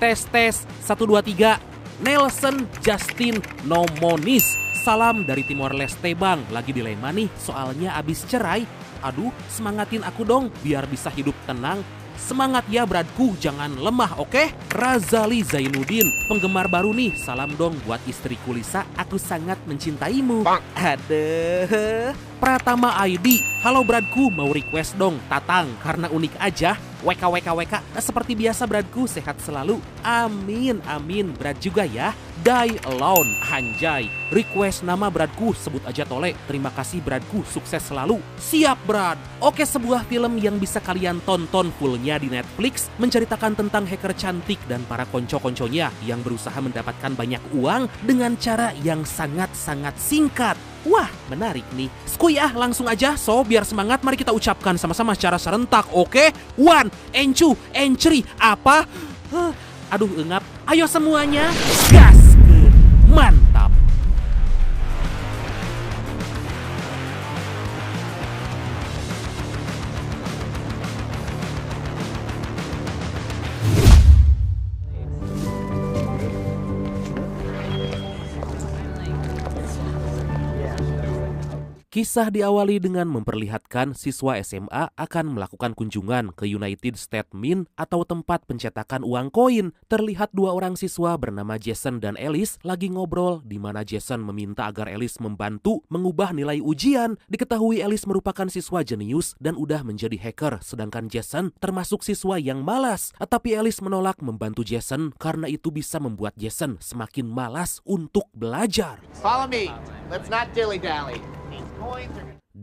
Tes 1 2 3. Nelson Justin Nomonis. Salam dari Timor Leste bang, lagi dilema nih soalnya abis cerai. Aduh, semangatin aku dong biar bisa hidup tenang. Semangat ya bradku, jangan lemah, oke? Razali Zainuddin, penggemar baru nih, salam dong buat istriku Lisa, aku sangat mencintaimu. Aduh. Pratama ID, halo bradku, mau request dong Tatang, karena unik aja. WK, seperti biasa bradku, sehat selalu. Amin, brad juga ya. Die Alone, anjay. Request nama bradku, sebut aja Tole. Terima kasih bradku, sukses selalu. Siap brad. Oke, sebuah film yang bisa kalian tonton fullnya di Netflix, menceritakan tentang hacker cantik dan para konco-konconya yang berusaha mendapatkan banyak uang dengan cara yang sangat-sangat singkat. Wah, menarik nih. Skuy langsung aja. So, biar semangat, mari kita ucapkan sama-sama secara serentak, oke? 1, encu, encri, apa? Aduh, engap. Ayo semuanya, gas! Mantap! Kisah diawali dengan memperlihatkan siswa SMA akan melakukan kunjungan ke United States Mint atau tempat pencetakan uang koin. Terlihat dua orang siswa bernama Jason dan Alice lagi ngobrol di mana Jason meminta agar Alice membantu mengubah nilai ujian. Diketahui Alice merupakan siswa jenius dan udah menjadi hacker, sedangkan Jason termasuk siswa yang malas. Tapi Alice menolak membantu Jason karena itu bisa membuat Jason semakin malas untuk belajar. Follow me. Let's not dilly-dally.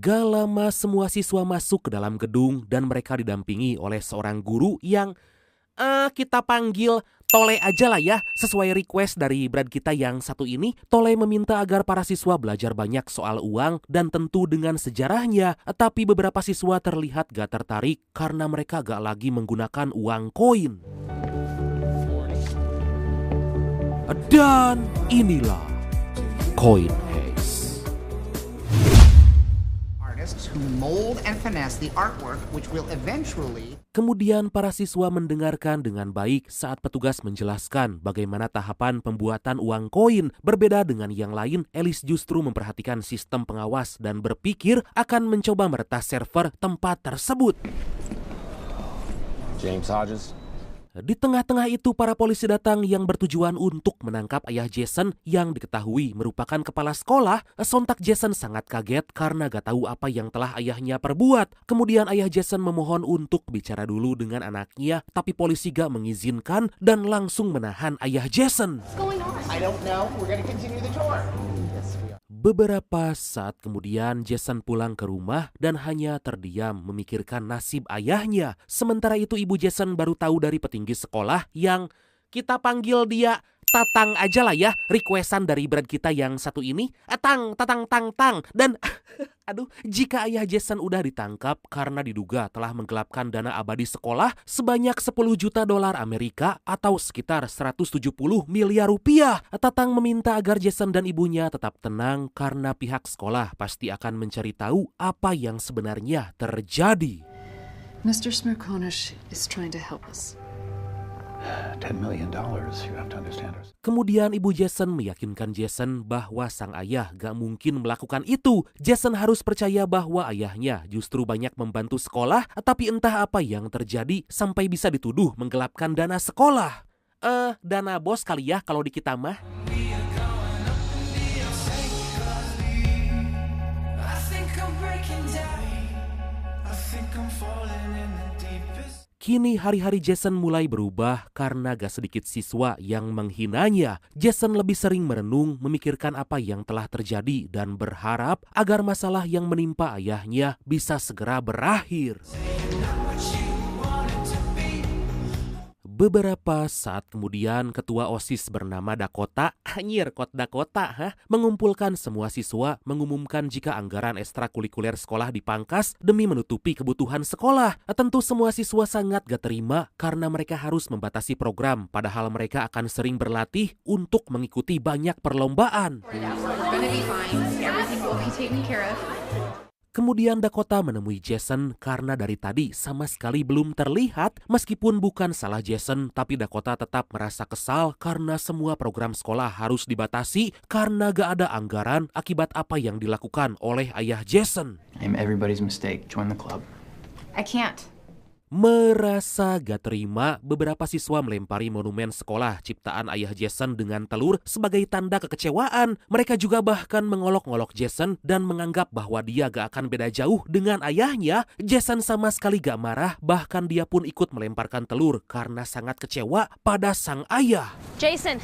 Gak lama semua siswa masuk ke dalam gedung dan mereka didampingi oleh seorang guru yang kita panggil Tole aja lah ya. Sesuai request dari brad kita yang satu ini, Tole meminta agar para siswa belajar banyak soal uang dan tentu dengan sejarahnya. Tapi beberapa siswa terlihat gak tertarik karena mereka gak lagi menggunakan uang koin. Dan inilah Coin Haze. Who mold and finesse the artwork which will eventually. Kemudian para siswa mendengarkan dengan baik saat petugas menjelaskan bagaimana tahapan pembuatan uang koin. Berbeda dengan yang lain, Alice justru memperhatikan sistem pengawas dan berpikir akan mencoba meretas server tempat tersebut. James Hodges. Di tengah-tengah itu para polisi datang yang bertujuan untuk menangkap ayah Jason yang diketahui merupakan kepala sekolah. Sontak Jason sangat kaget karena gak tahu apa yang telah ayahnya perbuat. Kemudian ayah Jason memohon untuk bicara dulu dengan anaknya, tapi polisi gak mengizinkan dan langsung menahan ayah Jason. I don't know. We're going to continue the tour. Beberapa saat kemudian Jason pulang ke rumah dan hanya terdiam memikirkan nasib ayahnya. Sementara itu ibu Jason baru tahu dari petinggi sekolah yang kita panggil dia Tatang aja lah ya, requestan dari brand kita yang satu ini. Tang. Dan aduh, jika ayah Jason udah ditangkap karena diduga telah menggelapkan dana abadi sekolah sebanyak 10 juta dolar Amerika atau sekitar 170 miliar rupiah. Tatang meminta agar Jason dan ibunya tetap tenang karena pihak sekolah pasti akan mencari tahu apa yang sebenarnya terjadi. Mr. Smirkonish is trying to help us. $10 million, you have to understand. Kemudian ibu Jason meyakinkan Jason bahwa sang ayah gak mungkin melakukan itu. Jason harus percaya bahwa ayahnya justru banyak membantu sekolah, tapi entah apa yang terjadi sampai bisa dituduh menggelapkan dana sekolah. Dana bos kali ya kalau di kita mah. Kini hari-hari Jason mulai berubah karena gak sedikit siswa yang menghinanya. Jason lebih sering merenung, memikirkan apa yang telah terjadi dan berharap agar masalah yang menimpa ayahnya bisa segera berakhir. Beberapa saat kemudian ketua OSIS bernama Dakota, Dakota, mengumpulkan semua siswa mengumumkan jika anggaran ekstrakurikuler sekolah dipangkas demi menutupi kebutuhan sekolah. Tentu semua siswa sangat gak terima karena mereka harus membatasi program padahal mereka akan sering berlatih untuk mengikuti banyak perlombaan. Kemudian Dakota menemui Jason karena dari tadi sama sekali belum terlihat. Meskipun bukan salah Jason, tapi Dakota tetap merasa kesal karena semua program sekolah harus dibatasi karena gak ada anggaran akibat apa yang dilakukan oleh ayah Jason. I'm everybody's mistake. Join the club. I can't. Merasa gak terima, beberapa siswa melempari monumen sekolah ciptaan ayah Jason dengan telur sebagai tanda kekecewaan. Mereka juga bahkan mengolok-ngolok Jason dan menganggap bahwa dia gak akan beda jauh dengan ayahnya. Jason sama sekali gak marah, bahkan dia pun ikut melemparkan telur karena sangat kecewa pada sang ayah. Jason,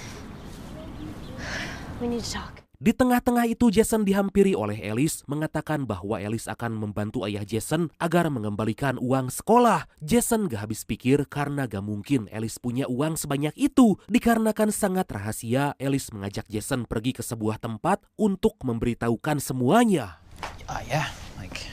we need to talk. Di tengah-tengah itu Jason dihampiri oleh Alice, mengatakan bahwa Alice akan membantu ayah Jason agar mengembalikan uang sekolah. Jason gak habis pikir karena gak mungkin Alice punya uang sebanyak itu. Dikarenakan sangat rahasia, Alice mengajak Jason pergi ke sebuah tempat untuk memberitahukan semuanya. Yeah, like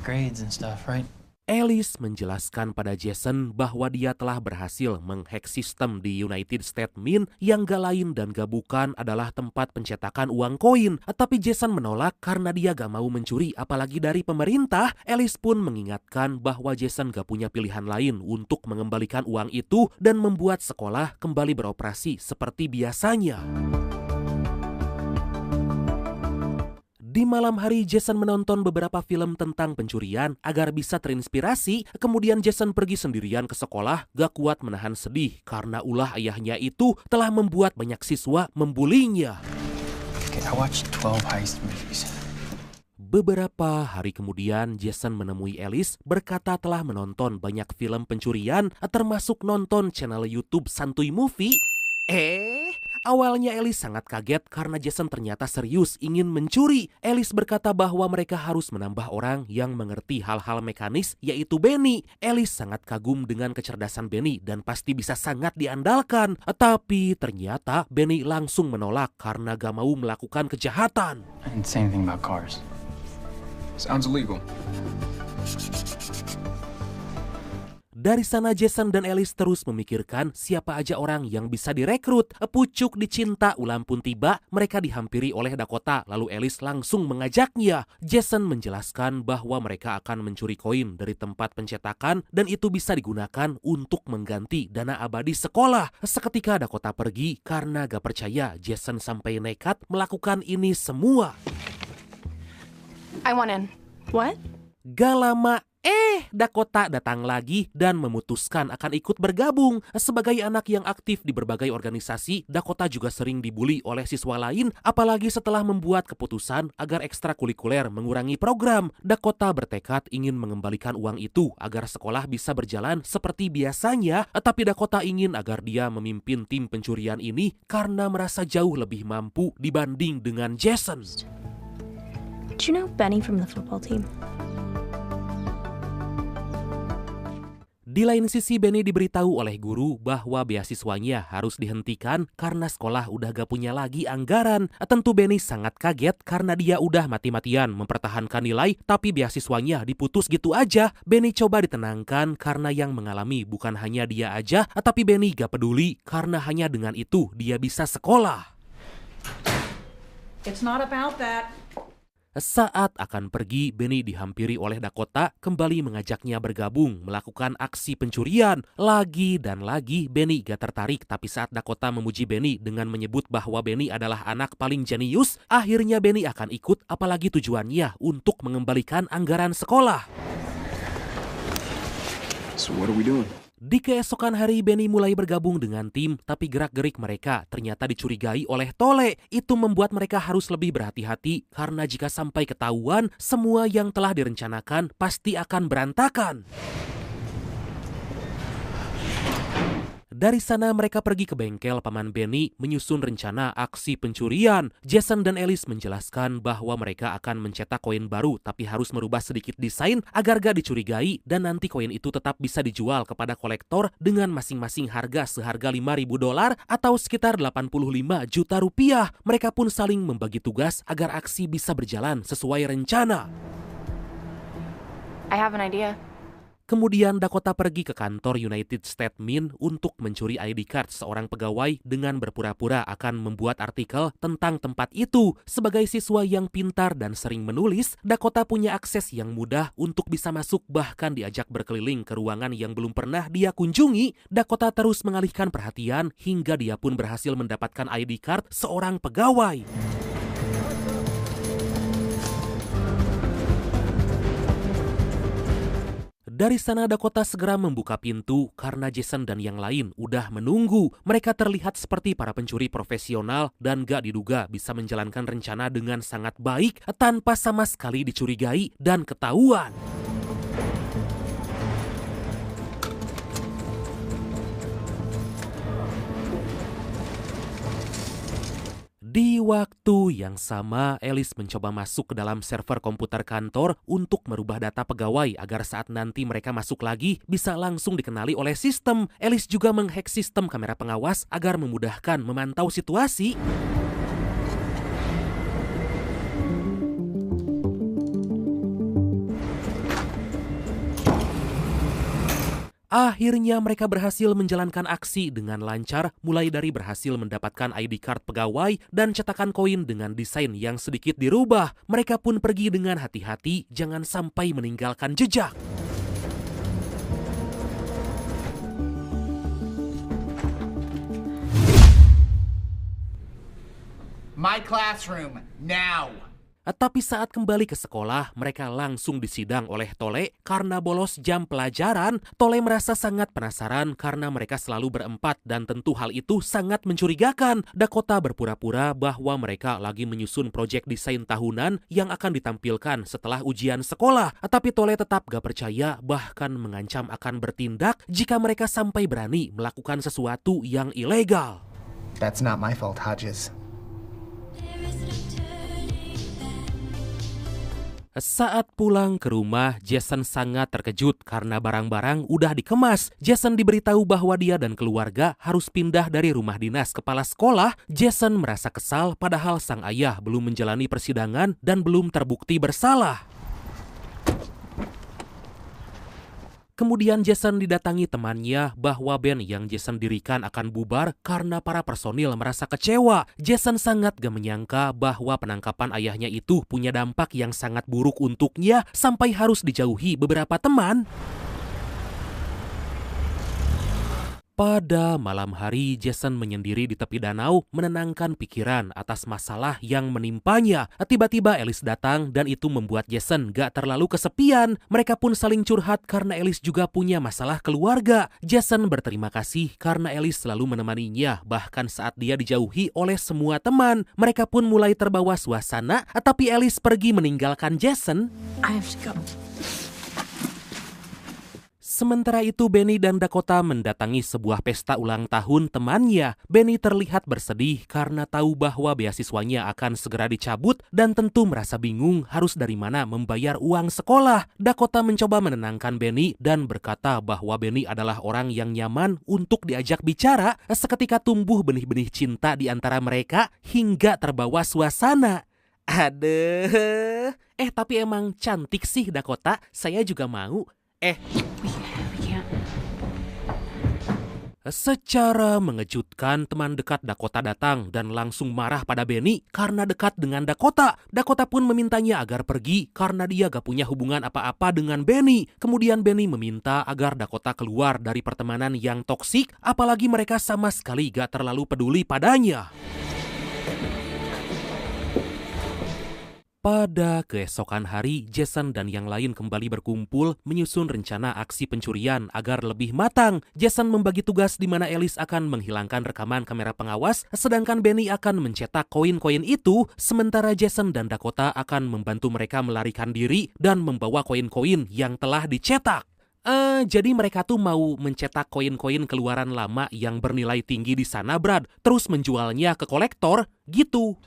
grades and stuff, right? Alice menjelaskan pada Jason bahwa dia telah berhasil menghack sistem di United States Mint yang gak lain dan gak bukan adalah tempat pencetakan uang koin. Tapi Jason menolak karena dia gak mau mencuri apalagi dari pemerintah. Alice pun mengingatkan bahwa Jason gak punya pilihan lain untuk mengembalikan uang itu dan membuat sekolah kembali beroperasi seperti biasanya. Di malam hari Jason menonton beberapa film tentang pencurian agar bisa terinspirasi. Kemudian Jason pergi sendirian ke sekolah, gak kuat menahan sedih karena ulah ayahnya itu telah membuat banyak siswa membulinya. Okay, I watched 12 heist movies. Beberapa hari kemudian Jason menemui Alice berkata telah menonton banyak film pencurian termasuk nonton channel YouTube Santuy Movie. Awalnya Alice sangat kaget karena Jason ternyata serius ingin mencuri. Alice berkata bahwa mereka harus menambah orang yang mengerti hal-hal mekanis, yaitu Benny. Alice sangat kagum dengan kecerdasan Benny dan pasti bisa sangat diandalkan. Tapi ternyata Benny langsung menolak karena gak mau melakukan kejahatan. I didn't say anything about cars. Sounds illegal. Dari sana Jason dan Alice terus memikirkan siapa aja orang yang bisa direkrut. Pucuk dicinta ulam pun tiba, mereka dihampiri oleh Dakota, lalu Alice langsung mengajaknya. Jason menjelaskan bahwa mereka akan mencuri koin dari tempat pencetakan dan itu bisa digunakan untuk mengganti dana abadi sekolah. Seketika Dakota pergi karena gak percaya Jason sampai nekat melakukan ini semua. I want in. What? Gak lama, Dakota datang lagi dan memutuskan akan ikut bergabung. Sebagai anak yang aktif di berbagai organisasi, Dakota juga sering dibully oleh siswa lain, apalagi setelah membuat keputusan agar ekstrakurikuler mengurangi program. Dakota bertekad ingin mengembalikan uang itu agar sekolah bisa berjalan seperti biasanya, tapi Dakota ingin agar dia memimpin tim pencurian ini karena merasa jauh lebih mampu dibanding dengan Jason. Do you know Benny from the football team? Di lain sisi, Benny diberitahu oleh guru bahwa beasiswanya harus dihentikan karena sekolah udah gak punya lagi anggaran. Tentu Benny sangat kaget karena dia udah mati-matian mempertahankan nilai, tapi beasiswanya diputus gitu aja. Benny coba ditenangkan karena yang mengalami bukan hanya dia aja, tapi Benny gak peduli karena hanya dengan itu dia bisa sekolah. It's not about that. Saat akan pergi, Benny dihampiri oleh Dakota, kembali mengajaknya bergabung melakukan aksi pencurian. Lagi dan lagi Benny gak tertarik, tapi saat Dakota memuji Benny dengan menyebut bahwa Benny adalah anak paling jenius, akhirnya Benny akan ikut, apalagi tujuannya untuk mengembalikan anggaran sekolah. So what are we doing? Di keesokan hari Benny mulai bergabung dengan tim, tapi gerak-gerik mereka ternyata dicurigai oleh Tole. Itu membuat mereka harus lebih berhati-hati karena jika sampai ketahuan, semua yang telah direncanakan pasti akan berantakan. Dari sana mereka pergi ke bengkel paman Benny menyusun rencana aksi pencurian. Jason dan Alice menjelaskan bahwa mereka akan mencetak koin baru tapi harus merubah sedikit desain agar gak dicurigai dan nanti koin itu tetap bisa dijual kepada kolektor dengan masing-masing harga seharga $5.000 atau sekitar 85 juta rupiah. Mereka pun saling membagi tugas agar aksi bisa berjalan sesuai rencana. I have an idea. Kemudian Dakota pergi ke kantor United States Mint untuk mencuri ID card seorang pegawai dengan berpura-pura akan membuat artikel tentang tempat itu. Sebagai siswa yang pintar dan sering menulis, Dakota punya akses yang mudah untuk bisa masuk bahkan diajak berkeliling ke ruangan yang belum pernah dia kunjungi. Dakota terus mengalihkan perhatian hingga dia pun berhasil mendapatkan ID card seorang pegawai. Dari sana Dakota segera membuka pintu karena Jason dan yang lain udah menunggu. Mereka terlihat seperti para pencuri profesional dan gak diduga bisa menjalankan rencana dengan sangat baik tanpa sama sekali dicurigai dan ketahuan. Di waktu yang sama, Alice mencoba masuk ke dalam server komputer kantor untuk merubah data pegawai agar saat nanti mereka masuk lagi bisa langsung dikenali oleh sistem. Alice juga menghack sistem kamera pengawas agar memudahkan memantau situasi. Akhirnya mereka berhasil menjalankan aksi dengan lancar, mulai dari berhasil mendapatkan ID card pegawai dan cetakan koin dengan desain yang sedikit dirubah. Mereka pun pergi dengan hati-hati, jangan sampai meninggalkan jejak. My classroom, now! Tapi saat kembali ke sekolah, mereka langsung disidang oleh Tole karena bolos jam pelajaran. Tole merasa sangat penasaran karena mereka selalu berempat dan tentu hal itu sangat mencurigakan. Dakota berpura-pura bahwa mereka lagi menyusun proyek desain tahunan yang akan ditampilkan setelah ujian sekolah. Tapi Tole tetap gak percaya, bahkan mengancam akan bertindak jika mereka sampai berani melakukan sesuatu yang ilegal. That's not my fault, Hodges. Saat pulang ke rumah, Jason sangat terkejut karena barang-barang udah dikemas. Jason diberitahu bahwa dia dan keluarga harus pindah dari rumah dinas kepala sekolah. Jason merasa kesal padahal sang ayah belum menjalani persidangan dan belum terbukti bersalah. Kemudian Jason didatangi temannya bahwa band yang Jason dirikan akan bubar karena para personil merasa kecewa. Jason sangat gak menyangka bahwa penangkapan ayahnya itu punya dampak yang sangat buruk untuknya sampai harus dijauhi beberapa teman. Pada malam hari, Jason menyendiri di tepi danau menenangkan pikiran atas masalah yang menimpanya. Tiba-tiba Alice datang dan itu membuat Jason gak terlalu kesepian. Mereka pun saling curhat karena Alice juga punya masalah keluarga. Jason berterima kasih karena Alice selalu menemaninya, bahkan saat dia dijauhi oleh semua teman. Mereka pun mulai terbawa suasana, tapi Alice pergi meninggalkan Jason. I have to go. Sementara itu Benny dan Dakota mendatangi sebuah pesta ulang tahun temannya. Benny terlihat bersedih karena tahu bahwa beasiswanya akan segera dicabut dan tentu merasa bingung harus dari mana membayar uang sekolah. Dakota mencoba menenangkan Benny dan berkata bahwa Benny adalah orang yang nyaman untuk diajak bicara. Seketika tumbuh benih-benih cinta di antara mereka hingga terbawa suasana. Aduh, tapi emang cantik sih Dakota, saya juga mau. Secara mengejutkan, teman dekat Dakota datang dan langsung marah pada Benny karena dekat dengan Dakota. Dakota pun memintanya agar pergi karena dia gak punya hubungan apa-apa dengan Benny. Kemudian Benny meminta agar Dakota keluar dari pertemanan yang toksik, apalagi mereka sama sekali gak terlalu peduli padanya. Pada keesokan hari, Jason dan yang lain kembali berkumpul menyusun rencana aksi pencurian agar lebih matang. Jason membagi tugas di mana Alice akan menghilangkan rekaman kamera pengawas, sedangkan Benny akan mencetak koin-koin itu, sementara Jason dan Dakota akan membantu mereka melarikan diri dan membawa koin-koin yang telah dicetak. Jadi mereka tuh mau mencetak koin-koin keluaran lama yang bernilai tinggi di sana, Brad, terus menjualnya ke kolektor, gitu.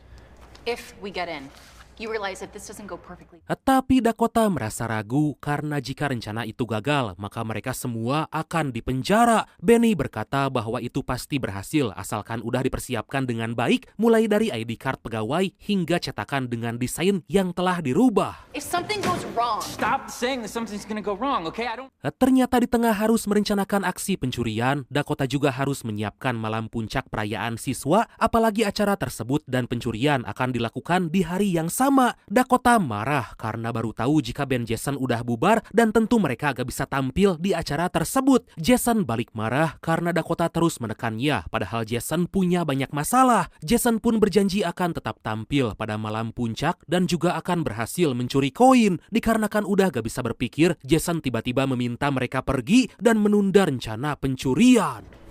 If we get in. You realize if this doesn't go perfectly. Tapi Dakota merasa ragu karena jika rencana itu gagal, maka mereka semua akan dipenjara. Benny berkata bahwa itu pasti berhasil asalkan udah dipersiapkan dengan baik, mulai dari ID card pegawai hingga cetakan dengan desain yang telah dirubah. If something goes wrong, Stop saying that something's gonna go wrong, okay? I don't... Ternyata di tengah harus merencanakan aksi pencurian, Dakota juga harus menyiapkan malam puncak perayaan siswa, apalagi acara tersebut dan pencurian akan dilakukan di hari yang sama. Dakota marah karena baru tahu jika band Jason udah bubar dan tentu mereka gak bisa tampil di acara tersebut. Jason balik marah karena Dakota terus menekannya, padahal Jason punya banyak masalah. Jason pun berjanji akan tetap tampil pada malam puncak dan juga akan berhasil mencuri koin. Dikarenakan udah gak bisa berpikir, Jason tiba-tiba meminta mereka pergi dan menunda rencana pencurian.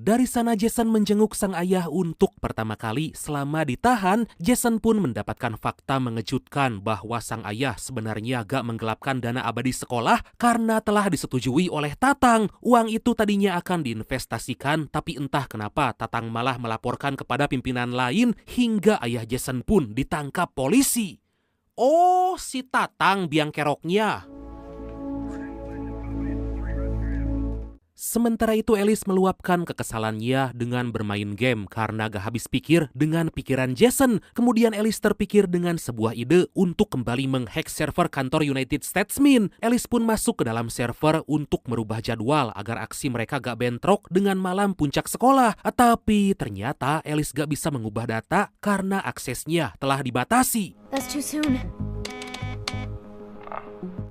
Dari sana Jason menjenguk sang ayah untuk pertama kali selama ditahan. Jason pun mendapatkan fakta mengejutkan bahwa sang ayah sebenarnya gak menggelapkan dana abadi sekolah karena telah disetujui oleh Tatang. Uang itu tadinya akan diinvestasikan, tapi entah kenapa Tatang malah melaporkan kepada pimpinan lain hingga ayah Jason pun ditangkap polisi. Oh, si Tatang biang keroknya. Sementara itu Alice meluapkan kekesalannya dengan bermain game karena gak habis pikir dengan pikiran Jason. Kemudian Alice terpikir dengan sebuah ide untuk kembali menghack server kantor United Statesmen. Alice pun masuk ke dalam server untuk merubah jadwal agar aksi mereka gak bentrok dengan malam puncak sekolah. Tapi ternyata Alice gak bisa mengubah data karena aksesnya telah dibatasi. That's too soon.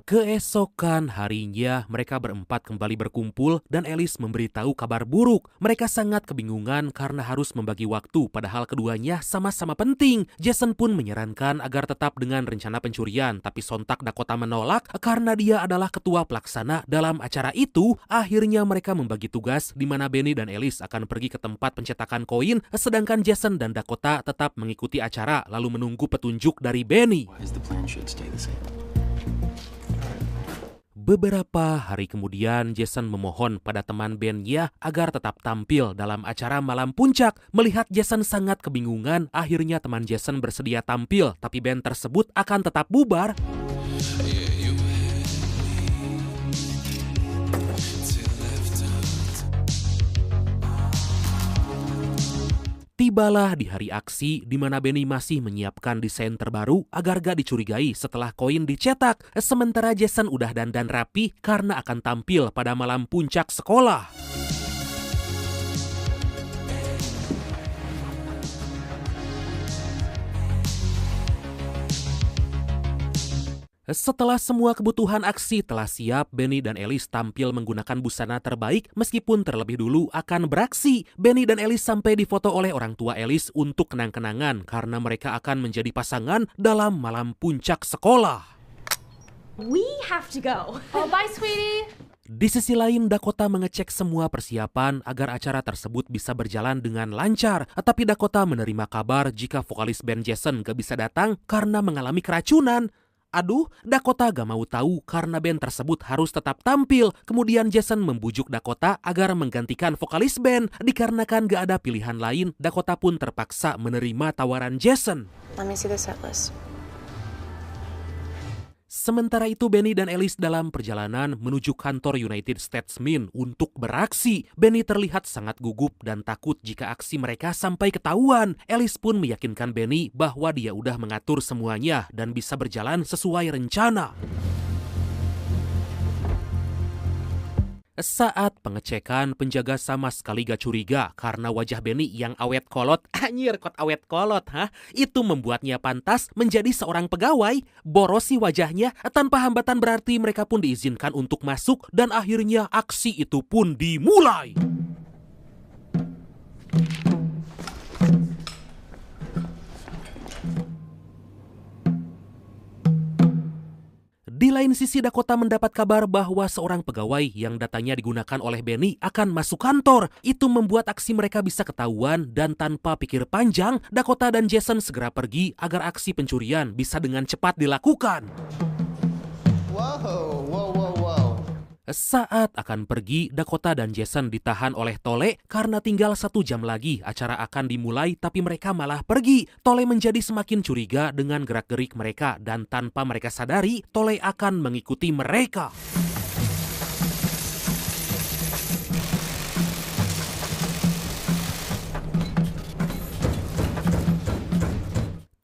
Keesokan harinya, mereka berempat kembali berkumpul dan Alice memberitahu kabar buruk. Mereka sangat kebingungan karena harus membagi waktu, padahal keduanya sama-sama penting. Jason pun menyarankan agar tetap dengan rencana pencurian, tapi sontak Dakota menolak karena dia adalah ketua pelaksana dalam acara itu. Akhirnya mereka membagi tugas di mana Benny dan Alice akan pergi ke tempat pencetakan koin, sedangkan Jason dan Dakota tetap mengikuti acara lalu menunggu petunjuk dari Benny. Why is the plan should stay the same? Beberapa hari kemudian, Jason memohon pada teman bandnya agar tetap tampil dalam acara malam puncak. Melihat Jason sangat kebingungan, akhirnya teman Jason bersedia tampil, tapi band tersebut akan tetap bubar. Tibalah di hari aksi di mana Benny masih menyiapkan desain terbaru agar gak dicurigai setelah koin dicetak. Sementara Jason udah dandan rapi karena akan tampil pada malam puncak sekolah. Setelah semua kebutuhan aksi telah siap, Benny dan Alice tampil menggunakan busana terbaik meskipun terlebih dulu akan beraksi. Benny dan Alice sampai difoto oleh orang tua Alice untuk kenang-kenangan karena mereka akan menjadi pasangan dalam malam puncak sekolah. We have to go. oh, bye, sweetie. Di sisi lain, Dakota mengecek semua persiapan agar acara tersebut bisa berjalan dengan lancar. Tapi Dakota menerima kabar jika vokalis band Jason gak bisa datang karena mengalami keracunan. Aduh, Dakota gak mau tahu karena band tersebut harus tetap tampil. Kemudian Jason membujuk Dakota agar menggantikan vokalis band. Dikarenakan gak ada pilihan lain, Dakota pun terpaksa menerima tawaran Jason. Let me see the set list. Sementara itu Benny dan Alice dalam perjalanan menuju kantor United Statesmen untuk beraksi. Benny terlihat sangat gugup dan takut jika aksi mereka sampai ketahuan. Alice pun meyakinkan Benny bahwa dia udah mengatur semuanya dan bisa berjalan sesuai rencana. Saat pengecekan, penjaga sama sekali gak curiga karena wajah Benny yang awet kolot. Anjir, kok awet kolot, hah? Itu membuatnya pantas menjadi seorang pegawai. Boros sih wajahnya. Tanpa hambatan berarti mereka pun diizinkan untuk masuk dan akhirnya aksi itu pun dimulai. Di lain sisi, Dakota mendapat kabar bahwa seorang pegawai yang datanya digunakan oleh Benny akan masuk kantor. Itu membuat aksi mereka bisa ketahuan dan tanpa pikir panjang, Dakota dan Jason segera pergi agar aksi pencurian bisa dengan cepat dilakukan. Whoa, whoa, whoa, whoa. Saat akan pergi, Dakota dan Jason ditahan oleh Tole karena tinggal 1 jam lagi acara akan dimulai, tapi mereka malah pergi. Tole menjadi semakin curiga dengan gerak-gerik mereka dan tanpa mereka sadari, Tole akan mengikuti mereka.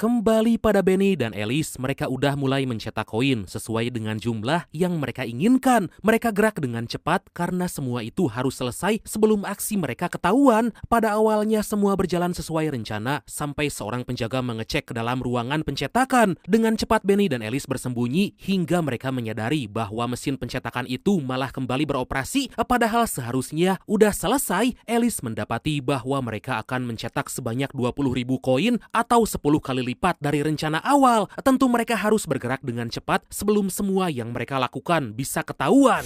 Kembali pada Benny dan Alice, mereka udah mulai mencetak koin sesuai dengan jumlah yang mereka inginkan. Mereka gerak dengan cepat karena semua itu harus selesai sebelum aksi mereka ketahuan. Pada awalnya semua berjalan sesuai rencana sampai seorang penjaga mengecek ke dalam ruangan pencetakan. Dengan cepat Benny dan Alice bersembunyi hingga mereka menyadari bahwa mesin pencetakan itu malah kembali beroperasi. Padahal seharusnya udah selesai. Alice mendapati bahwa mereka akan mencetak sebanyak 20.000 koin atau 10 kali lipat dari rencana awal. Tentu mereka harus bergerak dengan cepat sebelum semua yang mereka lakukan bisa ketahuan.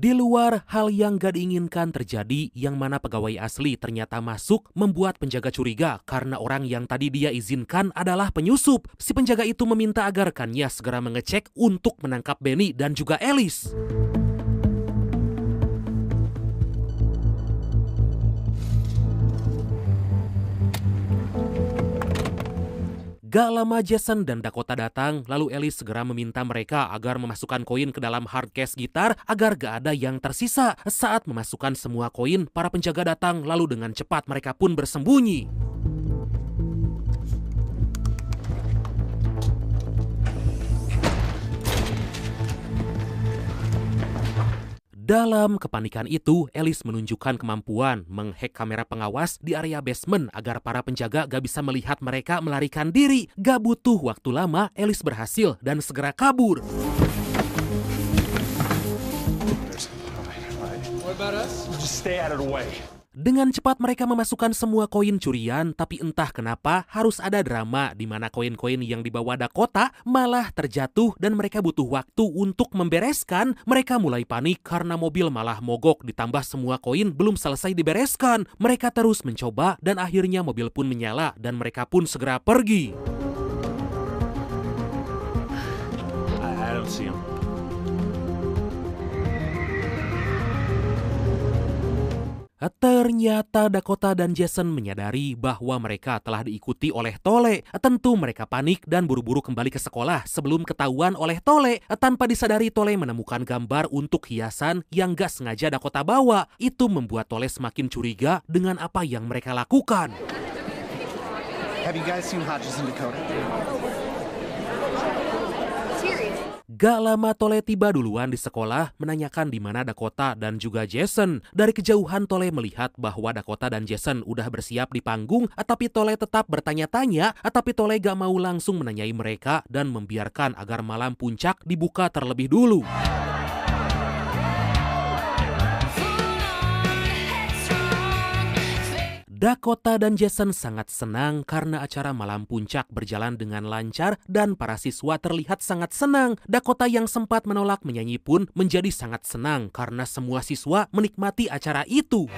Di luar, hal yang gak diinginkan terjadi, yang mana pegawai asli ternyata masuk membuat penjaga curiga karena orang yang tadi dia izinkan adalah penyusup. Si penjaga itu meminta agar rekannya segera mengecek untuk menangkap Benny dan juga Alice. Gak lama Jason dan Dakota datang, lalu Alice segera meminta mereka agar memasukkan koin ke dalam hard case gitar agar gak ada yang tersisa. Saat memasukkan semua koin, para penjaga datang lalu dengan cepat mereka pun bersembunyi. Dalam kepanikan itu, Alice menunjukkan kemampuan menghack kamera pengawas di area basement agar para penjaga gak bisa melihat mereka melarikan diri. Gak butuh waktu lama, Alice berhasil dan segera kabur. Dengan cepat mereka memasukkan semua koin curian, tapi entah kenapa harus ada drama di mana koin-koin yang dibawa Dakota malah terjatuh dan mereka butuh waktu untuk membereskan. Mereka mulai panik karena mobil malah mogok ditambah semua koin belum selesai dibereskan. Mereka terus mencoba dan akhirnya mobil pun menyala dan mereka pun segera pergi. I don't see him. Ternyata Dakota dan Jason menyadari bahwa mereka telah diikuti oleh Tole. Tentu mereka panik dan buru-buru kembali ke sekolah sebelum ketahuan oleh Tole. Tanpa disadari Tole menemukan gambar untuk hiasan yang gak sengaja Dakota bawa. Itu membuat Tole semakin curiga dengan apa yang mereka lakukan. Have you guys seen Hodges and Dakota? Gak lama Tole tiba duluan di sekolah menanyakan di mana Dakota dan juga Jason. Dari kejauhan Tole melihat bahwa Dakota dan Jason udah bersiap di panggung, tapi Tole tetap bertanya-tanya, tapi Tole gak mau langsung menanyai mereka dan membiarkan agar malam puncak dibuka terlebih dulu. Dakota dan Jason sangat senang karena acara malam puncak berjalan dengan lancar dan para siswa terlihat sangat senang. Dakota yang sempat menolak menyanyi pun menjadi sangat senang karena semua siswa menikmati acara itu.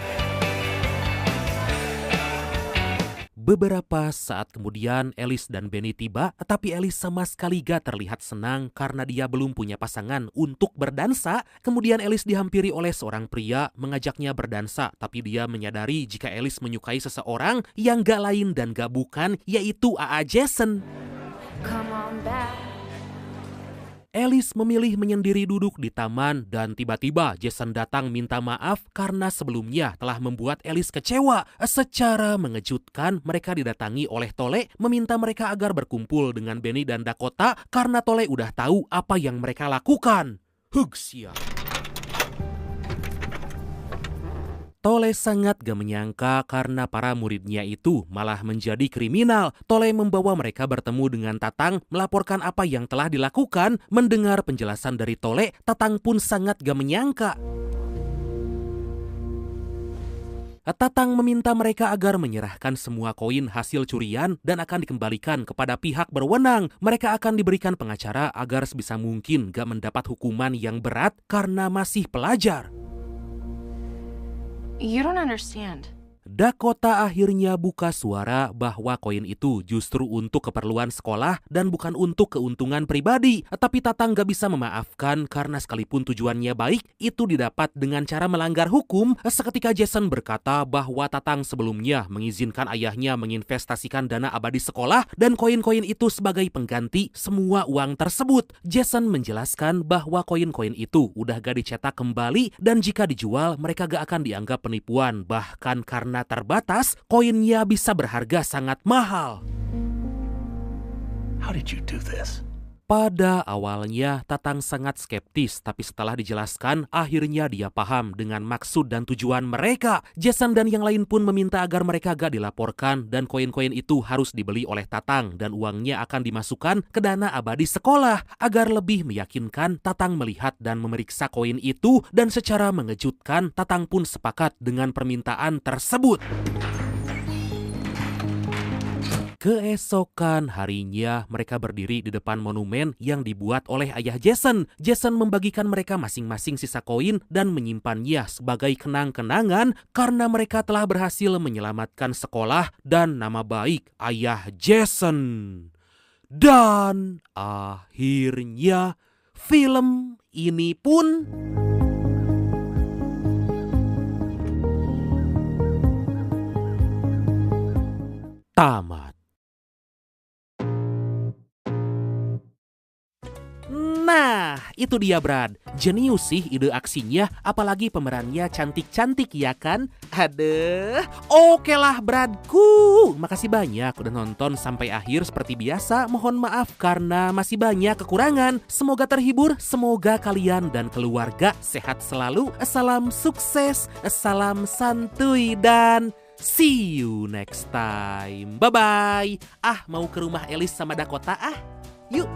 Beberapa saat kemudian Alice dan Benny tiba, tapi Alice sama sekali gak terlihat senang karena dia belum punya pasangan untuk berdansa. Kemudian Alice dihampiri oleh seorang pria mengajaknya berdansa, tapi dia menyadari jika Alice menyukai seseorang yang gak lain dan gak bukan, yaitu A.A. Jason. Come on back. Alice memilih menyendiri duduk di taman dan tiba-tiba Jason datang minta maaf karena sebelumnya telah membuat Alice kecewa. Secara mengejutkan mereka didatangi oleh Tole meminta mereka agar berkumpul dengan Benny dan Dakota karena Tole udah tahu apa yang mereka lakukan. Hugsia. Tole sangat gak menyangka karena para muridnya itu malah menjadi kriminal. Tole membawa mereka bertemu dengan Tatang, melaporkan apa yang telah dilakukan. Mendengar penjelasan dari Tole, Tatang pun sangat gak menyangka. Tatang meminta mereka agar menyerahkan semua koin hasil curian dan akan dikembalikan kepada pihak berwenang. Mereka akan diberikan pengacara agar sebisa mungkin gak mendapat hukuman yang berat karena masih pelajar. You don't understand. Dakota akhirnya buka suara bahwa koin itu justru untuk keperluan sekolah dan bukan untuk keuntungan pribadi. Tapi Tatang gak bisa memaafkan karena sekalipun tujuannya baik, itu didapat dengan cara melanggar hukum. Seketika Jason berkata bahwa Tatang sebelumnya mengizinkan ayahnya menginvestasikan dana abadi sekolah dan koin-koin itu sebagai pengganti semua uang tersebut. Jason menjelaskan bahwa koin-koin itu udah gak dicetak kembali dan jika dijual mereka gak akan dianggap penipuan. Bahkan karena terbatas, koinnya bisa berharga sangat mahal. How did you do this? Pada awalnya, Tatang sangat skeptis, tapi setelah dijelaskan, akhirnya dia paham dengan maksud dan tujuan mereka. Jason dan yang lain pun meminta agar mereka gak dilaporkan dan koin-koin itu harus dibeli oleh Tatang dan uangnya akan dimasukkan ke dana abadi sekolah. Agar lebih meyakinkan, Tatang melihat dan memeriksa koin itu dan secara mengejutkan, Tatang pun sepakat dengan permintaan tersebut. Keesokan harinya, mereka berdiri di depan monumen yang dibuat oleh ayah Jason. Jason membagikan mereka masing-masing sisa koin dan menyimpannya sebagai kenang-kenangan karena mereka telah berhasil menyelamatkan sekolah dan nama baik ayah Jason. Dan akhirnya film ini pun tamat. Nah, itu dia Brad. Jenius sih ide aksinya, apalagi pemerannya cantik-cantik ya kan? Aduh, oke lah Bradku. Makasih banyak udah nonton sampai akhir seperti biasa. Mohon maaf karena masih banyak kekurangan. Semoga terhibur, semoga kalian dan keluarga sehat selalu. Salam sukses, salam santuy dan see you next time. Bye-bye. Mau ke rumah Elis sama Dakota Yuk.